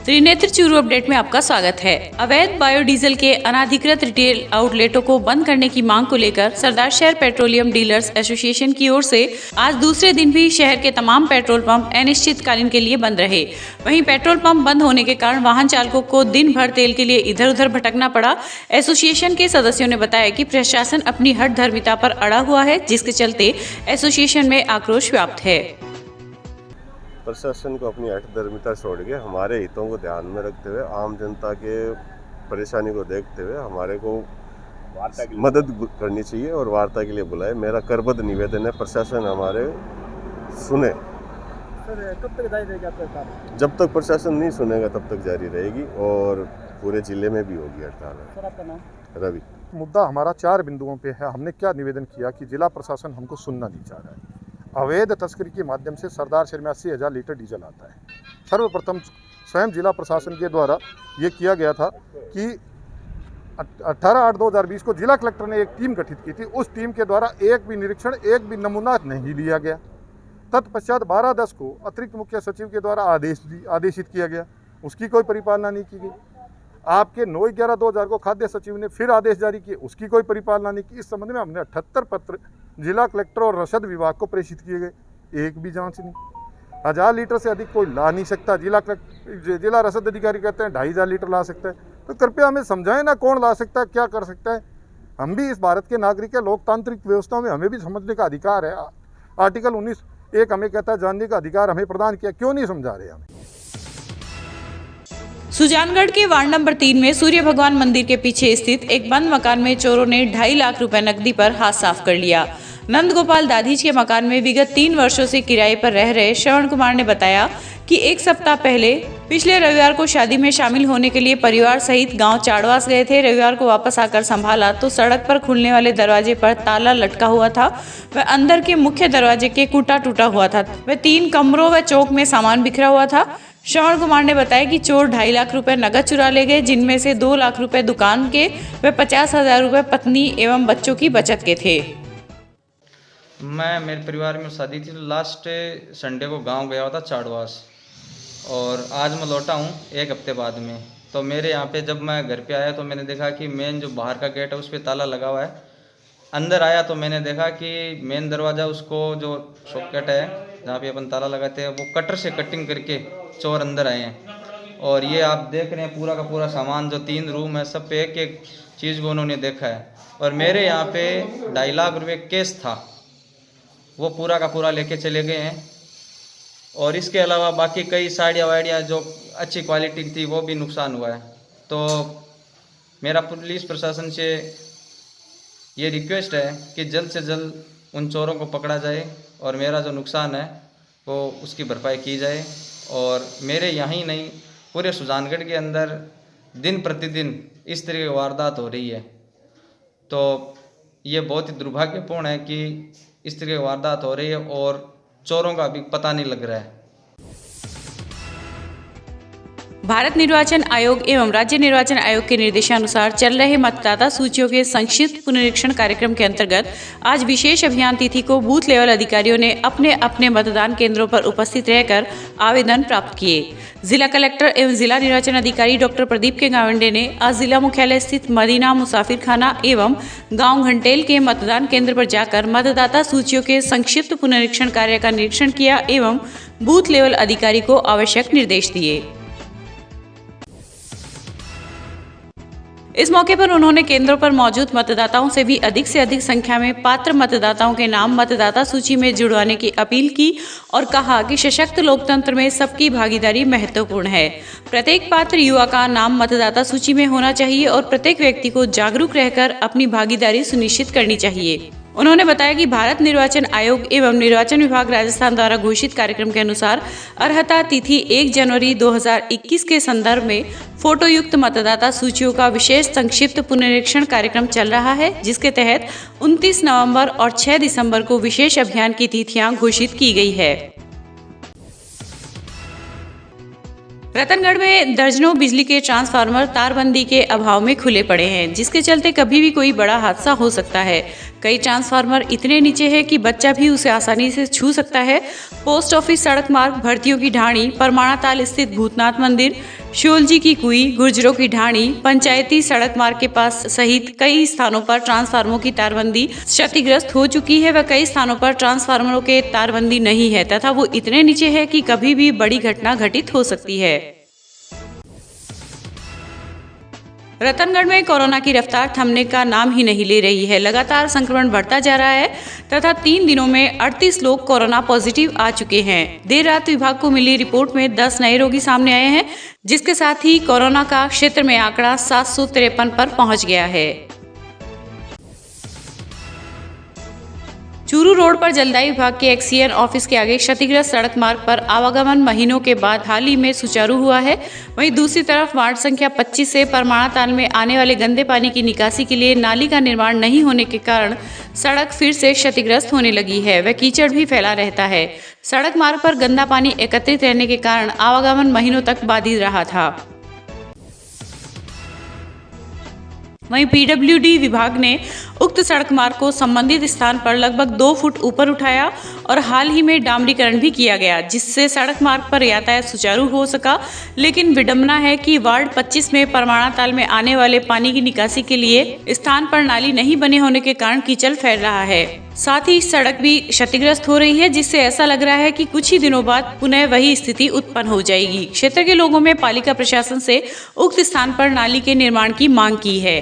Trinetra Churu update में आपका स्वागत है। अवैध बायोडीजल के अनाधिकृत रिटेल आउटलेटों को बंद करने की मांग को लेकर सरदार शहर पेट्रोलियम डीलर्स एसोसिएशन की ओर से आज दूसरे दिन भी शहर के तमाम पेट्रोल पंप अनिश्चितकालीन के लिए बंद रहे। वहीं पेट्रोल पंप बंद होने के कारण वाहन चालकों को दिन भर तेल के लिए इधर उधर भटकना पड़ा। एसोसिएशन के सदस्यों ने बताया कि प्रशासन अपनी हठधर्मिता पर अड़ा हुआ है, जिसके चलते एसोसिएशन में आक्रोश व्याप्त है। प्रशासन को अपनी हठधर्मिता छोड़ के हमारे हितों को ध्यान में रखते हुए, आम जनता के परेशानी को देखते हुए हमारे को मदद करनी चाहिए और वार्ता के लिए बुलाए। मेरा करबद्ध निवेदन है, प्रशासन हमारे सुने। सर, कब तक जारी रहेगी आपका हड़ताल? जब तक प्रशासन नहीं सुनेगा तब तक जारी रहेगी और पूरे जिले में भी होगी हड़ताल। सर, आपका नाम? रवि। मुद्दा हमारा 4 बिंदुओं पे है। हमने क्या निवेदन किया कि जिला प्रशासन हमको सुनना नहीं चाह रहा है। अवैध तस्करी के माध्यम से सरदार शहर में 80,000 लीटर डीजल आता है। सर्वप्रथम स्वयं जिला प्रशासन के द्वारा ये किया गया था कि 18/8/2020 को जिला कलेक्टर ने एक टीम गठित की थी। उस टीम के द्वारा एक भी निरीक्षण, एक भी नमूना नहीं लिया गया। तत्पश्चात 12/10 को अतिरिक्त मुख्य सचिव के द्वारा आदेशित किया गया, उसकी कोई परिपालना नहीं की गई। आपके 9/11/2000 को खाद्य सचिव ने फिर आदेश जारी किए, उसकी कोई परिपालना नहीं की। इस संबंध में हमने 78 पत्र जिला कलेक्टर और रसद विभाग को प्रेषित किए गए, एक भी जांच नहीं। 1000 लीटर से अधिक कोई ला नहीं सकता। जिला रसद अधिकारी कहते हैं 2500 लीटर ला सकता है। तो कृपया हमें समझाएं ना, कौन ला सकता है, क्या कर सकता है। हम भी इस भारत के नागरिक है, लोकतांत्रिक व्यवस्था में हमें भी समझने का अधिकार है। आर्टिकल 19(1) हमें कहता है जानने का अधिकार हमें प्रदान किया, क्यों नहीं समझा रहे हमें। सुजानगढ़ के वार्ड नंबर 3 में सूर्य भगवान मंदिर के पीछे स्थित एक बंद मकान में चोरों ने 2.5 लाख रुपए नकदी पर हाथ साफ कर लिया। नंद गोपाल दाधीच के मकान में विगत 3 वर्षों से किराए पर रह रहे श्रवण कुमार ने बताया कि एक सप्ताह पहले पिछले रविवार को शादी में शामिल होने के लिए परिवार सहित गांव चाड़वास गए थे। रविवार को वापस आकर संभाला तो सड़क पर खुलने वाले दरवाजे पर ताला लटका हुआ था। वह अंदर के मुख्य दरवाजे के टूटा हुआ था। वह 3 कमरों व चौक में सामान बिखरा हुआ था। श्रवण कुमार ने बताया कि चोर 2.5 लाख रुपए नकद चुरा ले गए, जिनमें से 2 लाख रुपए दुकान के व 50,000 रुपए पत्नी एवं बच्चों की बचत के थे। मेरे परिवार में शादी थी, लास्ट संडे को गांव गया हुआ था चाड़वास, और आज मैं लौटा हूं 1 हफ्ते बाद में। तो मेरे यहाँ पे जब मैं घर पे आया तो मैंने देखा कि मेन जो बाहर का गेट है उस पर ताला लगा हुआ है। अंदर आया तो मैंने देखा कि मेन दरवाज़ा, उसको जो सॉकेट है जहाँ पे अपन ताला लगाते हैं, वो कटर से कटिंग करके चोर अंदर आए हैं। और ये आप देख रहे हैं पूरा का पूरा सामान, जो 3 रूम है, सब पे एक एक चीज़ को उन्होंने देखा है। और मेरे यहाँ पे 2.5 लाख रुपये केस था, वो पूरा का पूरा लेके चले गए हैं। और इसके अलावा बाकी कई साड़ियाँ वाड़ियाँ जो अच्छी क्वालिटी की थी वो भी नुकसान हुआ है। तो मेरा पुलिस प्रशासन से ये रिक्वेस्ट है कि जल्द से जल्द उन चोरों को पकड़ा जाए और मेरा जो नुकसान है वो उसकी भरपाई की जाए। और मेरे यहाँ ही नहीं, पूरे सुजानगढ़ के अंदर दिन प्रतिदिन इस तरह की वारदात हो रही है। तो ये बहुत ही दुर्भाग्यपूर्ण है कि इस तरह की वारदात हो रही है और चोरों का अभी पता नहीं लग रहा है। भारत निर्वाचन आयोग एवं राज्य निर्वाचन आयोग के निर्देशानुसार चल रहे मतदाता सूचियों के संक्षिप्त पुनरीक्षण कार्यक्रम के अंतर्गत आज विशेष अभियान तिथि को बूथ लेवल अधिकारियों ने अपने अपने मतदान केंद्रों पर उपस्थित रहकर आवेदन प्राप्त किए। जिला कलेक्टर एवं जिला निर्वाचन अधिकारी डॉक्टर प्रदीप के गावंडे ने आज जिला मुख्यालय स्थित मदीना मुसाफिर खाना एवं गांव घंटेल के मतदान केंद्र पर जाकर मतदाता सूचियों के संक्षिप्त पुनरीक्षण कार्य का निरीक्षण किया एवं बूथ लेवल अधिकारी को आवश्यक निर्देश दिए। इस मौके पर उन्होंने केंद्रों पर मौजूद मतदाताओं से भी अधिक से अधिक संख्या में पात्र मतदाताओं के नाम मतदाता सूची में जुड़वाने की अपील की और कहा कि सशक्त लोकतंत्र में सबकी भागीदारी महत्वपूर्ण है। प्रत्येक पात्र युवा का नाम मतदाता सूची में होना चाहिए और प्रत्येक व्यक्ति को जागरूक रहकर अपनी भागीदारी सुनिश्चित करनी चाहिए। उन्होंने बताया कि भारत निर्वाचन आयोग एवं निर्वाचन विभाग राजस्थान द्वारा घोषित कार्यक्रम के अनुसार अर्हता तिथि 1 जनवरी 2021 के संदर्भ में फोटोयुक्त मतदाता सूचियों का विशेष संक्षिप्त पुनरीक्षण कार्यक्रम चल रहा है, जिसके तहत 29 नवंबर और 6 दिसंबर को विशेष अभियान की तिथियां घोषित की गई है। रतनगढ़ में दर्जनों बिजली के ट्रांसफार्मर तारबंदी के अभाव में खुले पड़े हैं, जिसके चलते कभी भी कोई बड़ा हादसा हो सकता है। कई ट्रांसफार्मर इतने नीचे हैं कि बच्चा भी उसे आसानी से छू सकता है। पोस्ट ऑफिस सड़क मार्ग, भर्तियों की ढाणी, परमाणा ताल स्थित भूतनाथ मंदिर, श्योलजी की कुई, गुर्जरों की ढाणी, पंचायती सड़क मार्ग के पास सहित कई स्थानों पर ट्रांसफार्मरों की तारबंदी क्षतिग्रस्त हो चुकी है व कई स्थानों पर ट्रांसफार्मरों के तारबंदी नहीं है तथा वो इतने नीचे है कि कभी भी बड़ी घटना घटित हो सकती है। रतनगढ़ में कोरोना की रफ्तार थमने का नाम ही नहीं ले रही है। लगातार संक्रमण बढ़ता जा रहा है तथा 3 दिनों में 38 लोग कोरोना पॉजिटिव आ चुके हैं। देर रात विभाग को मिली रिपोर्ट में 10 नए रोगी सामने आए हैं, जिसके साथ ही कोरोना का क्षेत्र में आंकड़ा 753 पर पहुंच गया है। चूरू रोड पर जलदायी विभाग के एक्सीएन ऑफिस के आगे क्षतिग्रस्त सड़क मार्ग पर आवागमन महीनों के बाद हाल ही में सुचारू हुआ है। वहीं दूसरी तरफ वार्ड संख्या 25 से परमाणा ताल में आने वाले गंदे पानी की निकासी के लिए नाली का निर्माण नहीं होने के कारण सड़क फिर से क्षतिग्रस्त होने लगी है व कीचड़ भी फैला रहता है। सड़क मार्ग पर गंदा पानी एकत्रित रहने के कारण आवागमन महीनों तक बाधित रहा था। वहीं पीडब्ल्यूडी विभाग ने उक्त सड़क मार्ग को संबंधित स्थान पर लगभग 2 फुट ऊपर उठाया और हाल ही में डामरीकरण भी किया गया, जिससे सड़क मार्ग पर यातायात सुचारू हो सका। लेकिन विडंबना है कि वार्ड 25 में परमाणा ताल में आने वाले पानी की निकासी के लिए स्थान पर नाली नहीं बने होने के कारण कीचड़ फैल रहा है। साथ ही सड़क भी क्षतिग्रस्त हो रही है, जिससे ऐसा लग रहा है कि कुछ ही दिनों बाद पुनः वही स्थिति उत्पन्न हो जाएगी। क्षेत्र के लोगों में पालिका प्रशासन से उक्त स्थान पर नाली के निर्माण की मांग की है।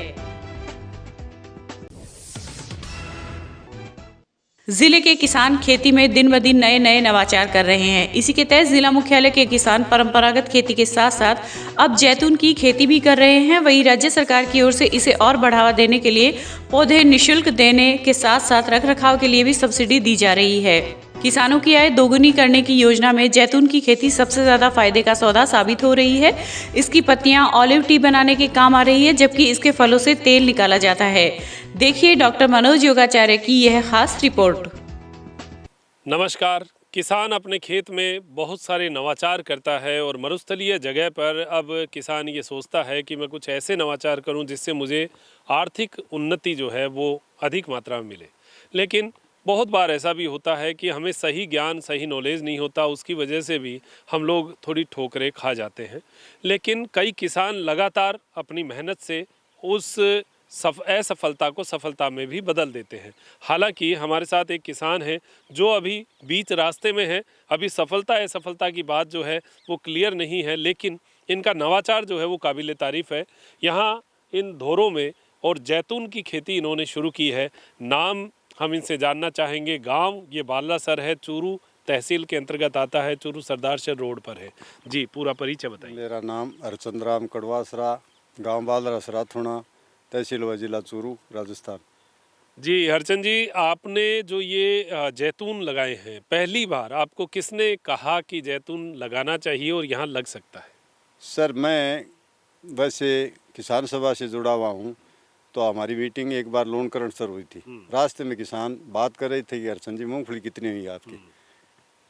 जिले के किसान खेती में दिन ब दिन नए नए नवाचार कर रहे हैं। इसी के तहत जिला मुख्यालय के किसान परंपरागत खेती के साथ साथ अब जैतून की खेती भी कर रहे हैं। वहीं राज्य सरकार की ओर से इसे और बढ़ावा देने के लिए पौधे निःशुल्क देने के साथ साथ रखरखाव के लिए भी सब्सिडी दी जा रही है। किसानों की आय दोगुनी करने की योजना में जैतून की खेती सबसे ज्यादा फायदे का सौदा साबित हो रही है। इसकी पत्तियां ऑलिव टी बनाने के काम आ रही है, जबकि इसके फलों से तेल निकाला जाता है। देखिए डॉक्टर मनोज योगाचार्य की यह खास रिपोर्ट। नमस्कार। किसान अपने खेत में बहुत सारे नवाचार करता है और मरुस्थलीय जगह पर अब किसान ये सोचता है कि मैं कुछ ऐसे नवाचार करूं जिससे मुझे आर्थिक उन्नति जो है वो अधिक मात्रा में मिले। लेकिन बहुत बार ऐसा भी होता है कि हमें सही ज्ञान, सही नॉलेज नहीं होता, उसकी वजह से भी हम लोग थोड़ी ठोकरें खा जाते हैं। लेकिन कई किसान लगातार अपनी मेहनत से उस असफलता को सफलता में भी बदल देते हैं। हालांकि हमारे साथ एक किसान है जो अभी बीच रास्ते में है। अभी सफलता असफलता की बात जो है वो क्लियर नहीं है, लेकिन इनका नवाचार जो है वो काबिल तारीफ़ है। यहाँ इन धोरों में और जैतून की खेती इन्होंने शुरू की है। नाम हम इनसे जानना चाहेंगे। गांव ये बालासर है, चूरू तहसील के अंतर्गत आता है, चूरू सरदारसर रोड पर है। जी पूरा परिचय बताइए। मेरा नाम हरचंद राम कड़वासरा, गांव बालासरा थुना, तहसील व जिला चूरू, राजस्थान। जी हरचंद जी, आपने जो ये जैतून लगाए हैं, पहली बार आपको किसने कहा कि जैतून लगाना चाहिए और यहाँ लग सकता है? सर मैं वैसे किसान सभा से जुड़ा हुआ हूँ, तो हमारी मीटिंग एक बार लोनकरण सर हुई थी। रास्ते में किसान बात कर रहे थे कि हरचंद जी मूंगफली कितनी हुई आपकी।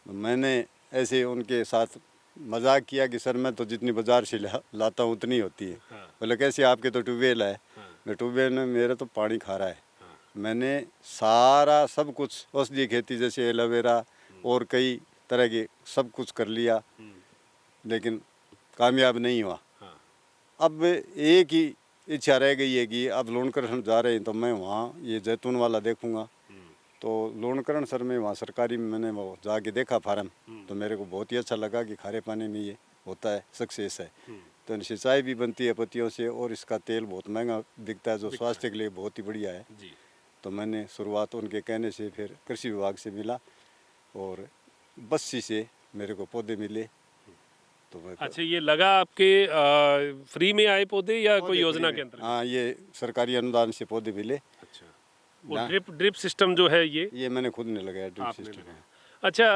मैंने ऐसे उनके साथ मजाक किया कि सर मैं तो जितनी बाजार से लाता हूँ उतनी होती है। बोले कैसे, आपके तो ट्यूबवेल है। मैं ट्यूबवेल में मेरा तो पानी खा रहा है। मैंने सारा सब कुछ औषधीय खेती जैसे एलोवेरा और कई तरह के सब कुछ कर लिया, लेकिन कामयाब नहीं हुआ। अब एक ही इच्छा रह गई है कि अब लोनकरण जा रहे हैं तो मैं वहाँ ये जैतून वाला देखूँगा। तो लोनकरण सर में वहाँ सरकारी में मैंने वो जाके देखा फार्म, तो मेरे को बहुत ही अच्छा लगा कि खारे पानी में ये होता है, सक्सेस है। तो सिंचाई भी बनती है पत्तियों से और इसका तेल बहुत महंगा बिकता है, जो स्वास्थ्य के लिए बहुत ही बढ़िया है। तो मैंने शुरुआत उनके कहने से फिर कृषि विभाग से मिला और बस्सी से मेरे को पौधे मिले। तो अच्छा, ये लगा आपके फ्री में आए पौधे या कोई योजना के अंतर्गत? हाँ, ये सरकारी अनुदान से पौधे मिले। अच्छा, वो ड्रिप सिस्टम जो है ये मैंने खुद ने लगाया ड्रिप सिस्टम। अच्छा,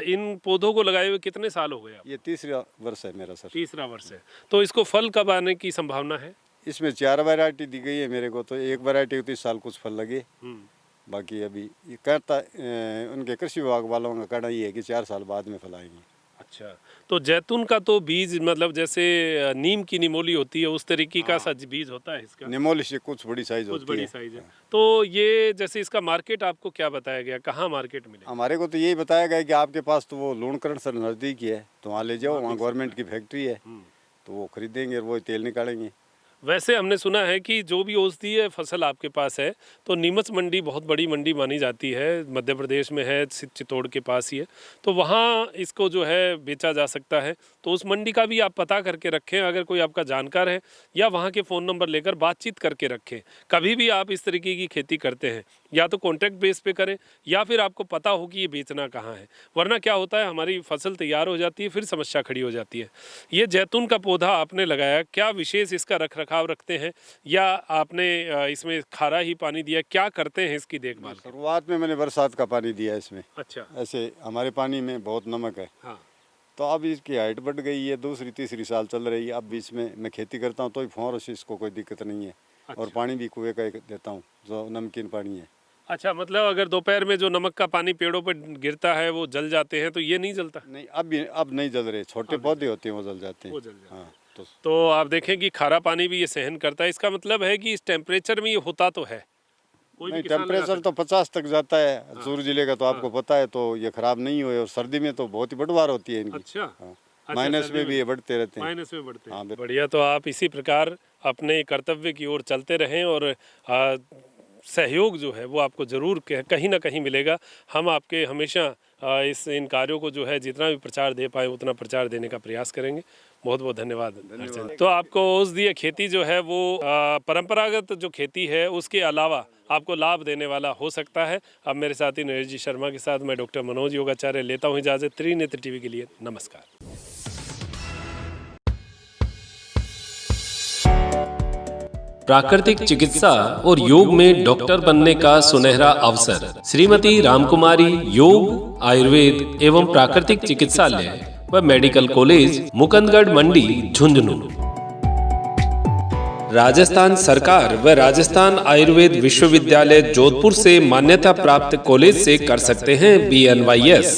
इन पौधों को लगाए हुए कितने साल हो गए आप? ये तीसरा वर्ष है मेरा सर। तीसरा वर्ष है। तो इसको फल कब आने की संभावना है? इसमें 4 वैरायटी दी गई है मेरे को, तो एक वैरायटी होती साल कुछ फल लगे। बाकी अभी ये कहता उनके कृषि विभाग वालों का कहना ये है कि 4 साल बाद में फल आएंगे। अच्छा, तो जैतून का तो बीज मतलब जैसे नीम की निमोली होती है उस तरीके का सा बीज होता है इसका? निमोली से कुछ बड़ी साइज होती है। कुछ बड़ी साइज है। तो ये जैसे इसका मार्केट आपको क्या बताया गया, कहाँ मार्केट मिले? हमारे को तो यही बताया गया कि आपके पास तो वो लोनकरण सर नज़दीक ही है, तो वहाँ ले जाओ, वहाँ गवर्नमेंट की फैक्ट्री है। तो वो खरीदेंगे और वो तेल निकालेंगे। वैसे हमने सुना है कि जो भी औषधीय फसल आपके पास है तो नीमच मंडी बहुत बड़ी मंडी मानी जाती है, मध्य प्रदेश में है, चित्तौड़ के पास ही है, तो वहाँ इसको जो है बेचा जा सकता है। तो उस मंडी का भी आप पता करके रखें, अगर कोई आपका जानकार है, या वहाँ के फ़ोन नंबर लेकर बातचीत करके रखें। कभी भी आप इस तरीके की खेती करते हैं या तो कॉन्ट्रैक्ट बेस पे करें या फिर आपको पता हो कि ये बेचना कहाँ है, वरना क्या होता है हमारी फसल तैयार हो जाती है फिर समस्या खड़ी हो जाती है। ये जैतून का पौधा आपने लगाया, क्या विशेष इसका रखरखाव रखते हैं या आपने इसमें खारा ही पानी दिया, क्या करते हैं इसकी देखभाल? शुरुआत में मैंने बरसात का पानी दिया इसमें। अच्छा। ऐसे हमारे पानी में बहुत नमक है। हाँ। तो अब इसकी हाइट बढ़ गई है, दूसरी तीसरी साल चल रही है। अब बीच में मैं खेती करता हूँ तो ही फौर से इसको कोई दिक्कत नहीं है। अच्छा। और पानी भी कुएं का ही देता हूँ जो नमकीन पानी है। अच्छा, मतलब अगर दोपहर में जो नमक का पानी पेड़ों पर गिरता है वो जल जाते हैं, तो ये नहीं जलता? नहीं, अब नहीं जल रहे, छोटे पौधे होते हैं वो जल जाते हैं। वो जल जाते हैं। हाँ। तो आप देखें कि खारा पानी भी ये सहन करता है, इसका मतलब है कि इस टेम्परेचर में ये होता तो है। कोई भी नहीं, किसान लगा टेम्परेचर तो 50 तक जाता है। चूरू जिले का तो आपको पता है, तो ये खराब नहीं हुए। और सर्दी में तो बहुत ही बढ़वार होती है इनकी। अच्छा। हाँ। अच्छा, माइनस सर्दी में भी ये बढ़ते रहते हैं। माइनस में बढ़ते हैं। हाँ, बढ़िया। तो आप इसी प्रकार अपने कर्तव्य की ओर चलते रहें और सहयोग जो है वो आपको ज़रूर कहीं ना कहीं मिलेगा। हम आपके हमेशा इन कार्यों को जो है जितना भी प्रचार दे पाए उतना प्रचार देने का प्रयास करेंगे। बहुत बहुत धन्यवाद। तो आपको औषधीय खेती जो है वो परंपरागत जो खेती है उसके अलावा आपको लाभ देने वाला हो सकता है। अब मेरे साथी नरेश जी शर्मा के साथ मैं डॉक्टर मनोज योगाचार्य लेता हूँ इजाज़त। त्रिनेत्र टीवी के लिए नमस्कार। प्राकृतिक चिकित्सा और योग में डॉक्टर बनने का सुनहरा अवसर। श्रीमती रामकुमारी योग, आयुर्वेद एवं प्राकृतिक चिकित्सालय व मेडिकल कॉलेज, मुकुंदगढ़ मंडी, झुंझुनू। राजस्थान सरकार व राजस्थान आयुर्वेद विश्वविद्यालय जोधपुर से मान्यता प्राप्त कॉलेज से कर सकते हैं BNYS।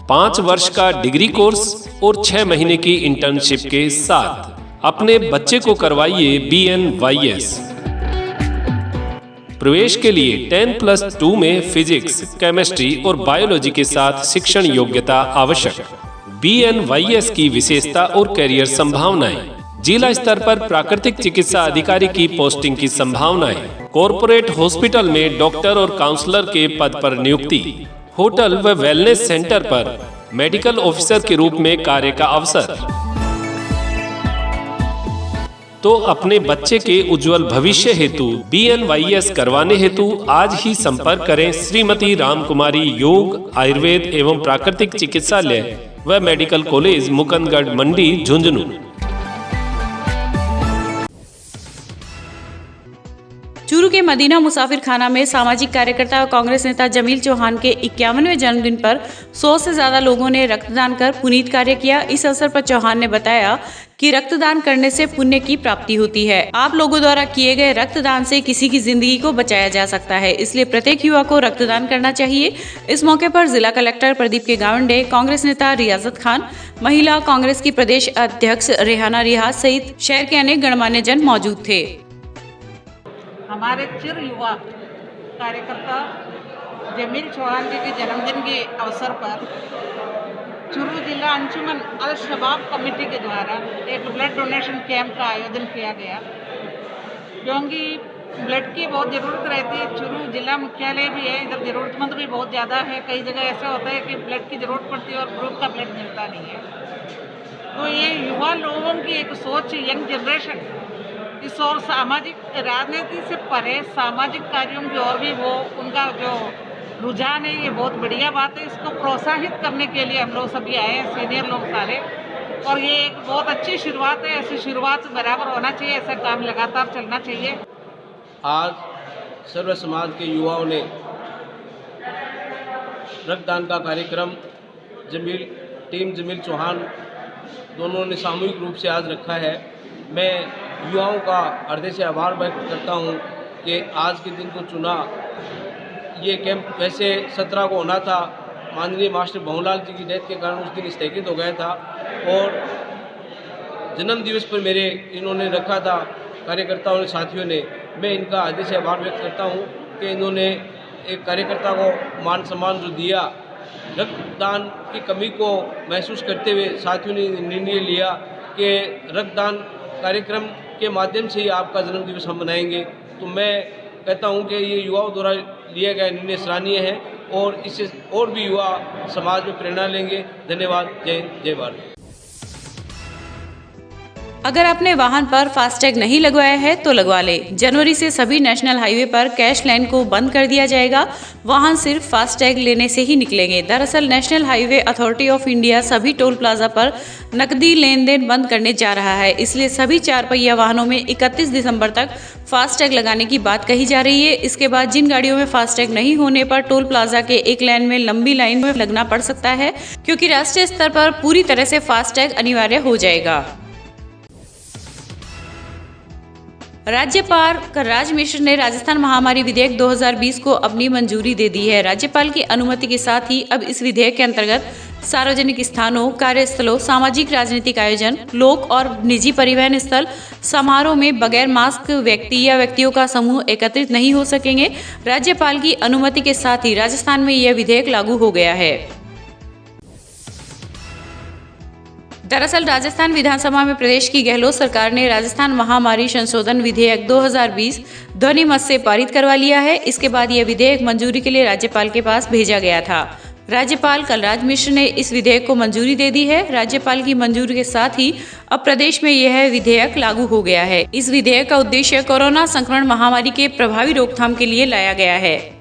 5 वर्ष का डिग्री कोर्स और 6 महीने की इंटर्नशिप के साथ अपने बच्चे को करवाइए BNYS। प्रवेश के लिए 10+2 में फिजिक्स, केमिस्ट्री और बायोलॉजी के साथ शिक्षण योग्यता आवश्यक। BNYS की विशेषता और करियर संभावनाएं। जिला स्तर पर प्राकृतिक चिकित्सा अधिकारी की पोस्टिंग की संभावनाएं। कॉर्पोरेट हॉस्पिटल में डॉक्टर और काउंसलर के पद पर नियुक्ति। होटल व वेलनेस सेंटर पर मेडिकल ऑफिसर के रूप में कार्य का अवसर। तो अपने बच्चे के उज्जवल भविष्य हेतु BNYS करवाने हेतु आज ही संपर्क करें श्रीमती रामकुमारी योग, आयुर्वेद एवं प्राकृतिक चिकित्सालय व मेडिकल कॉलेज, मुकुंदगढ़ मंडी, झुंझुनू। चूरू के मदीना मुसाफिर खाना में सामाजिक कार्यकर्ता और कांग्रेस नेता जमील चौहान के 51वें जन्मदिन पर 100 से ज्यादा लोगों ने रक्तदान कर पुनीत कार्य किया। इस अवसर पर चौहान ने बताया कि रक्तदान करने से पुण्य की प्राप्ति होती है। आप लोगों द्वारा किए गए रक्तदान से किसी की जिंदगी को बचाया जा सकता है, इसलिए प्रत्येक युवा को रक्तदान करना चाहिए। इस मौके पर जिला कलेक्टर प्रदीप के गावंडे, कांग्रेस नेता रियाजत खान, महिला कांग्रेस की प्रदेश अध्यक्ष रेहाना रियाज सहित शहर के अनेक गणमान्य जन मौजूद थे। हमारे चिर युवा कार्यकर्ता जमील चौहान जी के जन्मदिन के अवसर पर चूरू जिला अंजुमन अल शबाब कमेटी के द्वारा एक ब्लड डोनेशन कैंप का आयोजन किया गया, क्योंकि ब्लड की बहुत ज़रूरत रहती है। चूरू जिला मुख्यालय भी है, इधर ज़रूरतमंद भी बहुत ज़्यादा है। कई जगह ऐसा होता है कि ब्लड की ज़रूरत पड़ती है और ग्रुप का ब्लड मिलता नहीं है। तो ये युवा लोगों की एक सोच, यंग जनरेशन इस और सामाजिक राजनीति से परे सामाजिक कार्यों की ओर भी वो उनका जो रुझान है, ये बहुत बढ़िया बात है। इसको प्रोत्साहित करने के लिए हम लोग सभी आए हैं, सीनियर लोग सारे, और ये एक बहुत अच्छी शुरुआत है। ऐसी शुरुआत बराबर होना चाहिए, ऐसा काम लगातार चलना चाहिए। आज सर्व समाज के युवाओं ने रक्तदान का कार्यक्रम टीम जमील चौहान दोनों ने सामूहिक रूप से आज रखा है। मैं युवाओं का हृदय से आभार व्यक्त करता हूं कि आज के दिन को चुना। ये कैंप वैसे 17 को होना था, माननीय मास्टर भवनलाल जी की डेथ के कारण उस दिन स्थगित हो गया था, और जन्म दिवस पर मेरे इन्होंने रखा था कार्यकर्ताओं ने, साथियों ने। मैं इनका हृदय से आभार व्यक्त करता हूं कि इन्होंने एक कार्यकर्ता को मान सम्मान जो दिया, रक्तदान की कमी को महसूस करते हुए साथियों ने निर्णय लिया कि रक्तदान कार्यक्रम के माध्यम से ही आपका जन्मदिवस हम मनाएंगे। तो मैं कहता हूं कि ये युवाओं द्वारा लिया गया निर्णय सराहनीय है और इससे और भी युवा समाज में प्रेरणा लेंगे। धन्यवाद। जय हिंद, जय भारत। अगर आपने वाहन पर फास्टैग नहीं लगवाया है तो लगवा ले। जनवरी से सभी नेशनल हाईवे पर कैश लाइन को बंद कर दिया जाएगा। वाहन सिर्फ फास्टैग लेने से ही निकलेंगे। दरअसल national highway authority of India सभी टोल प्लाजा पर नकदी लेन देन बंद करने जा रहा है। इसलिए सभी 4 पहिया वाहनों में 31 दिसंबर तक फास्टैग लगाने की बात कही जा रही है। इसके बाद जिन गाड़ियों में फास्टैग नहीं होने पर टोल प्लाजा के एक लाइन में लंबी लाइन में लगना पड़ सकता है, क्योंकि राष्ट्रीय स्तर पर पूरी तरह से फास्टैग अनिवार्य हो जाएगा। राज्यपाल कलराज मिश्र ने राजस्थान महामारी विधेयक 2020 को अपनी मंजूरी दे दी है। राज्यपाल की अनुमति के साथ ही अब इस विधेयक के अंतर्गत सार्वजनिक स्थानों, कार्यस्थलों, सामाजिक राजनीतिक आयोजन, लोक और निजी परिवहन स्थल, समारोह में बगैर मास्क व्यक्ति या व्यक्तियों का समूह एकत्रित नहीं हो सकेंगे। राज्यपाल की अनुमति के साथ ही राजस्थान में यह विधेयक लागू हो गया है। दरअसल राजस्थान विधानसभा में प्रदेश की गहलोत सरकार ने राजस्थान महामारी संशोधन विधेयक 2020 ध्वनि मत से पारित करवा लिया है। इसके बाद यह विधेयक मंजूरी के लिए राज्यपाल के पास भेजा गया था। राज्यपाल कलराज मिश्र ने इस विधेयक को मंजूरी दे दी है। राज्यपाल की मंजूरी के साथ ही अब प्रदेश में यह विधेयक लागू हो गया है। इस विधेयक का उद्देश्य कोरोना संक्रमण महामारी के प्रभावी रोकथाम के लिए लाया गया है।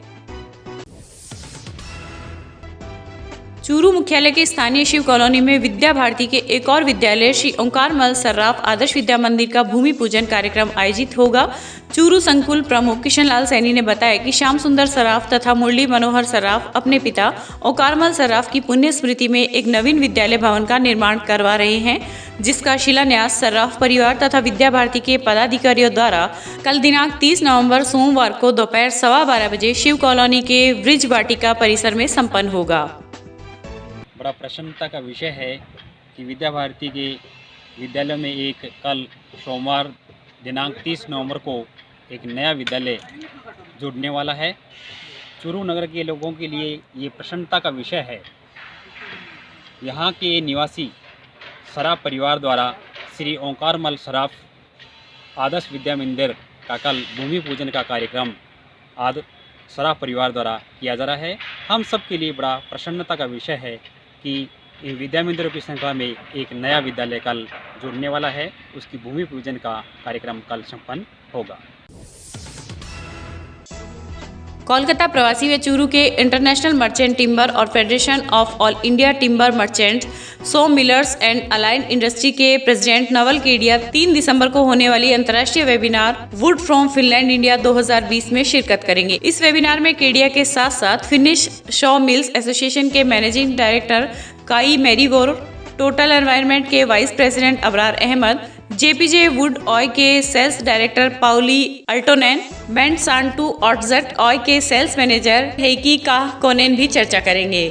चूरू मुख्यालय के स्थानीय शिव कॉलोनी में विद्या भारती के एक और विद्यालय श्री ओंकारमल सर्राफ आदर्श विद्या मंदिर का भूमि पूजन कार्यक्रम आयोजित होगा। चूरू संकुल प्रमुख किशन लाल सैनी ने बताया कि श्याम सुंदर सर्राफ तथा मुरली मनोहर सर्राफ अपने पिता ओंकारमल सर्राफ की पुण्य स्मृति में एक नवीन विद्यालय भवन का निर्माण करवा रहे हैं, जिसका शिलान्यास सर्राफ परिवार तथा विद्या भारती के पदाधिकारियों द्वारा कल दिनांक 30 नवंबर सोमवार को दोपहर 12:15 बजे शिव कॉलोनी के वृज वाटिका परिसर में संपन्न होगा। बड़ा प्रसन्नता का विषय है कि विद्या भारती के विद्यालय में एक कल सोमवार दिनांक 30 नवंबर को एक नया विद्यालय जुड़ने वाला है। चूरू नगर के लोगों के लिए ये प्रसन्नता का विषय है। यहाँ के निवासी सराफ परिवार द्वारा श्री ओंकारमल सराफ आदर्श विद्या मंदिर का कल भूमि पूजन का कार्यक्रम सराफ परिवार द्वारा किया जा रहा है। हम सब के लिए बड़ा प्रसन्नता का विषय है कि इन विद्या मंदिरों की संख्या में एक नया विद्यालय कल जुड़ने वाला है। उसकी भूमि पूजन का कार्यक्रम कल संपन्न होगा। कोलकाता प्रवासी व चूरू के इंटरनेशनल मर्चेंट टिम्बर और federation of all India timber merchant so millers and aligned industry के प्रेसिडेंट नवल केडिया 3 दिसंबर को होने वाली अंतर्राष्ट्रीय webinar wood from Finland India 2020 में शिरकत करेंगे। इस वेबिनार में केडिया के साथ साथ फिनिश शॉ मिल्स एसोसिएशन के मैनेजिंग डायरेक्टर काई मैरीगोर, टोटल एनवायरनमेंट के vice president Abrar Ahmed, JPJ Wood Oy के सेल्स डायरेक्टर पाउली अल्टोनेन, बेंट सांटू ऑटजट ऑय के sales manager Heikki Kakkonen भी चर्चा करेंगे।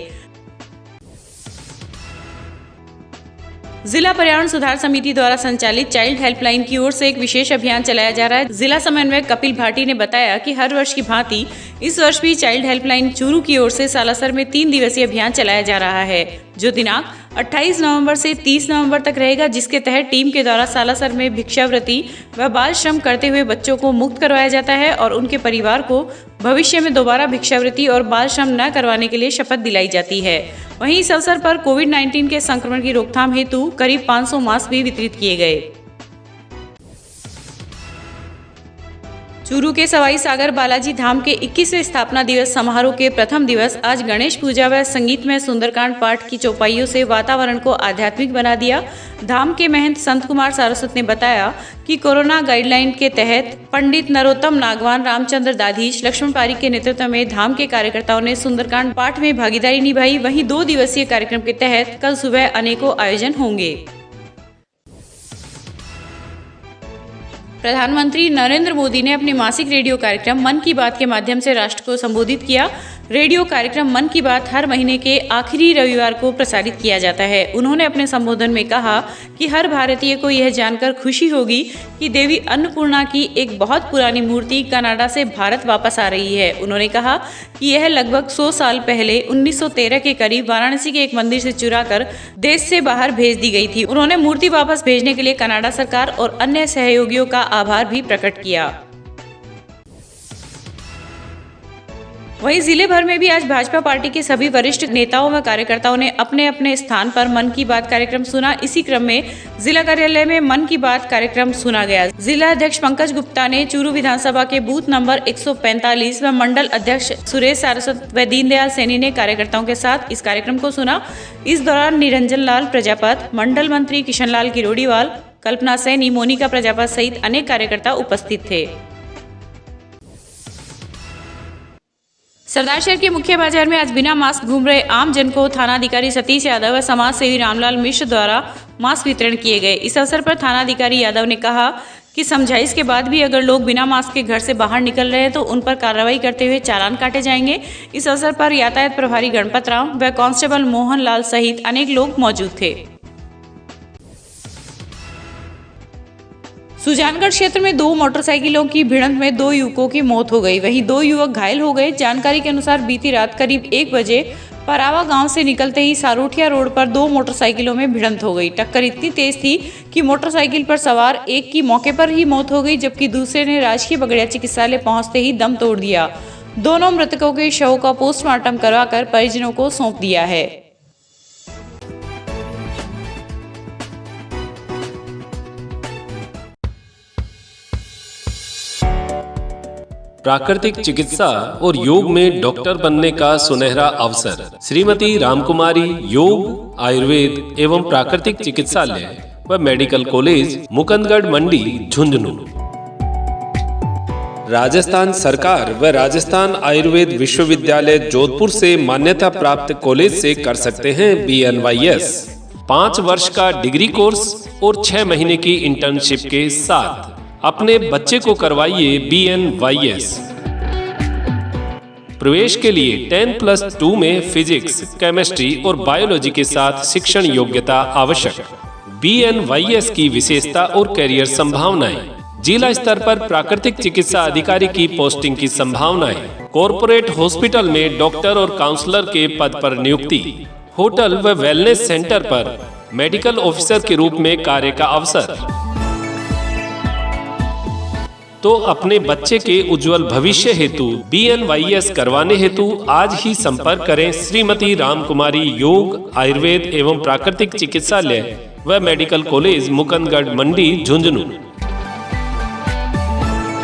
जिला पर्यावरण सुधार समिति द्वारा संचालित चाइल्ड हेल्पलाइन की ओर से एक विशेष अभियान चलाया जा रहा है। जिला समन्वयक कपिल भाटी ने बताया कि हर वर्ष की भांति इस वर्ष भी चाइल्ड हेल्पलाइन चूरू की ओर से सालासर में 3 दिवसीय अभियान चलाया जा रहा है, जो दिनांक 28 नवंबर से 30 नवंबर तक रहेगा, जिसके तहत टीम के द्वारा सालासर में भिक्षावृत्ति व बाल श्रम करते हुए बच्चों को मुक्त करवाया जाता है और उनके परिवार को भविष्य में दोबारा भिक्षावृत्ति और बाल श्रम न करवाने के लिए शपथ दिलाई जाती है। वहीं इस अवसर पर कोविड-19 के संक्रमण की रोकथाम हेतु करीब 500 मास्क भी वितरित किए गए। चूरू के सवाई सागर बालाजी धाम के 21वें स्थापना दिवस समारोह के प्रथम दिवस आज गणेश पूजा व संगीतमय सुंदरकांड पाठ की चौपाइयों से वातावरण को आध्यात्मिक बना दिया। धाम के महंत संत कुमार सारस्वत ने बताया कि कोरोना गाइडलाइन के तहत पंडित नरोत्तम नागवान, रामचंद्र दाधीश, लक्ष्मण पारीक के नेतृत्व में धाम के कार्यकर्ताओं ने सुंदरकांड पाठ में भागीदारी निभाई। वहीं 2 दिवसीय कार्यक्रम के तहत कल सुबह अनेकों आयोजन होंगे। प्रधानमंत्री नरेंद्र मोदी ने अपने मासिक रेडियो कार्यक्रम मन की बात के माध्यम से राष्ट्र को संबोधित किया। रेडियो कार्यक्रम मन की बात हर महीने के आखिरी रविवार को प्रसारित किया जाता है। उन्होंने अपने संबोधन में कहा कि हर भारतीय को यह जानकर खुशी होगी कि देवी अन्नपूर्णा की एक बहुत पुरानी मूर्ति कनाडा से भारत वापस आ रही है। उन्होंने कहा कि यह लगभग 100 साल पहले 1913 के करीब वाराणसी के एक मंदिर से चुराकर देश से बाहर भेज दी गई थी। उन्होंने मूर्ति वापस भेजने के लिए कनाडा सरकार और अन्य सहयोगियों का आभार भी प्रकट किया। वहीं जिले भर में भी आज भाजपा पार्टी के सभी वरिष्ठ नेताओं व कार्यकर्ताओं ने अपने अपने स्थान पर मन की बात कार्यक्रम सुना। इसी क्रम में जिला कार्यालय में मन की बात कार्यक्रम सुना गया। जिला अध्यक्ष पंकज गुप्ता ने चूरू विधानसभा के बूथ नंबर 145 व मंडल अध्यक्ष सुरेश सारस्वत व दीनदयाल सैनी ने कार्यकर्ताओं के साथ इस कार्यक्रम को सुना। इस दौरान निरंजन लाल प्रजापत, मंडल मंत्री किशन लाल किरोड़ीवाल, कल्पना सैनी, मोनिका प्रजापत सहित अनेक कार्यकर्ता उपस्थित थे। सरदार शहर के मुख्य बाजार में आज बिना मास्क घूम रहे आम जन को थानाधिकारी सतीश यादव व समाज सेवी रामलाल मिश्र द्वारा मास्क वितरण किए गए। इस अवसर पर थानाधिकारी यादव ने कहा कि समझाइश के बाद भी अगर लोग बिना मास्क के घर से बाहर निकल रहे हैं तो उन पर कार्रवाई करते हुए चालान काटे जाएंगे। इस अवसर पर यातायात प्रभारी गणपत राम व कांस्टेबल मोहन लाल सहित अनेक लोग मौजूद थे। सुजानगढ़ क्षेत्र में 2 मोटरसाइकिलों की भिड़ंत में 2 युवकों की मौत हो गई, वहीं 2 युवक घायल हो गए। जानकारी के अनुसार बीती रात करीब 1 बजे परावा गांव से निकलते ही सारोठिया रोड पर 2 मोटरसाइकिलों में भिड़ंत हो गई। टक्कर इतनी तेज थी कि मोटरसाइकिल पर सवार एक की मौके पर ही मौत हो गई, जबकि दूसरे ने राजकीय बगड़िया चिकित्सालय पहुंचते ही दम तोड़ दिया। दोनों मृतकों के शव का पोस्टमार्टम करवाकर परिजनों को सौंप दिया है। प्राकृतिक चिकित्सा और योग में डॉक्टर बनने का सुनहरा अवसर। श्रीमती रामकुमारी योग, आयुर्वेद एवं प्राकृतिक चिकित्सालय व मेडिकल कॉलेज, मुकुंदगढ़ मंडी, झुंझुनू। राजस्थान सरकार व राजस्थान आयुर्वेद विश्वविद्यालय जोधपुर से मान्यता प्राप्त कॉलेज से कर सकते हैं BNYS। 5 वर्ष का डिग्री कोर्स और 6 महीने की इंटर्नशिप के साथ अपने बच्चे को करवाइए BNYS। प्रवेश के लिए 10+2 में फिजिक्स, केमिस्ट्री और बायोलॉजी के साथ शिक्षण योग्यता आवश्यक। BNYS की विशेषता और कैरियर संभावनाएं। जिला स्तर पर प्राकृतिक चिकित्सा अधिकारी की पोस्टिंग की संभावनाएं। कॉर्पोरेट हॉस्पिटल में डॉक्टर और काउंसलर के पद पर नियुक्ति। होटल व वेलनेस सेंटर पर मेडिकल ऑफिसर के रूप में कार्य का अवसर। तो अपने बच्चे के उज्जवल भविष्य हेतु BNYS करवाने हेतु आज ही संपर्क करें श्रीमती रामकुमारी योग, आयुर्वेद एवं प्राकृतिक चिकित्सालय व मेडिकल कॉलेज, मुकुंदगढ़ मंडी, झुंझुनू।